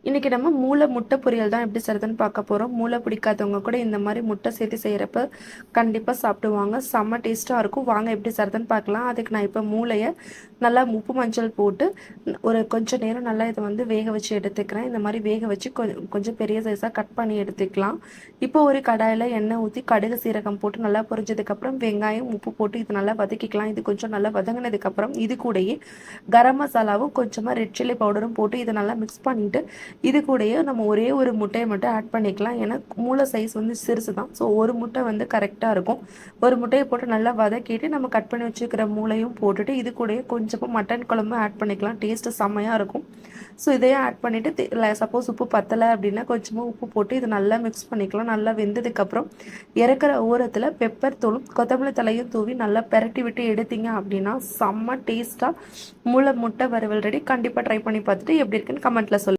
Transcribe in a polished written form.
இன்றைக்கி நம்ம மூளை முட்டை பொரியல் தான் எப்படி செய்கிறதுன்னு பார்க்க போகிறோம். மூளை பிடிக்காதவங்க கூட இந்த மாதிரி முட்டை சேர்த்து செய்கிறப்ப கண்டிப்பாக சாப்பிடுவாங்க. செம்ம டேஸ்ட்டாக இருக்கும். வாங்க எப்படி செய்கிறதுன்னு பார்க்கலாம். அதுக்கு நான் இப்போ மூளையை நல்லா உப்பு மஞ்சள் போட்டு ஒரு கொஞ்சம் நேரம் நல்லா இதை வந்து வேக வச்சு எடுத்துக்கிறேன். இந்த மாதிரி வேக வச்சு கொஞ்சம் பெரிய சைஸாக கட் பண்ணி எடுத்துக்கலாம். இப்போ ஒரு கடாயில் எண்ணெய் ஊற்றி கடுகு சீரகம் போட்டு நல்லா பொரிஞ்சதுக்கப்புறம் வெங்காயம் உப்பு போட்டு இது நல்லா வதக்கிக்கலாம். இது கொஞ்சம் நல்லா வதங்கினதுக்கப்புறம் இது கூடயே கரம் மசாலாவும் கொஞ்சமாக ரெட் சில்லி பவுடரும் போட்டு இதை நல்லா மிக்ஸ் பண்ணிவிட்டு இது கூடயே நம்ம ஒரே ஒரு முட்டையை மட்டும் ஆட் பண்ணிக்கலாம். ஏன்னா மூளை சைஸ் வந்து சிறுசு தான். ஸோ ஒரு முட்டை வந்து கரெக்டாக இருக்கும். ஒரு முட்டையை போட்டு நல்லா வதக்கிட்டு நம்ம கட் பண்ணி வச்சுக்கிற மூளையும் போட்டுட்டு இது கூடயே கொஞ்சமாக மட்டன் குழம்பு ஆட் பண்ணிக்கலாம். டேஸ்ட்டு செம்மையாக இருக்கும். ஸோ இதையும் ஆட் பண்ணிவிட்டு சப்போஸ் உப்பு பத்தலை அப்படின்னா கொஞ்சமாக உப்பு போட்டு இதை நல்லா மிக்ஸ் பண்ணிக்கலாம். நல்லா வெந்ததுக்கப்புறம் இறக்குற ஓரத்தில் பெப்பர் தூளும் கொத்தமல்லி தலையும் தூவி நல்லா பெரட்டி விட்டு எடுத்தீங்க அப்படின்னா செம்ம டேஸ்ட்டாக முட்டை வறுவல் ரெடி. கண்டிப்பாக ட்ரை பண்ணி பார்த்துட்டு எப்படி இருக்குன்னு கமெண்ட்டில் சொல்லுங்கள்.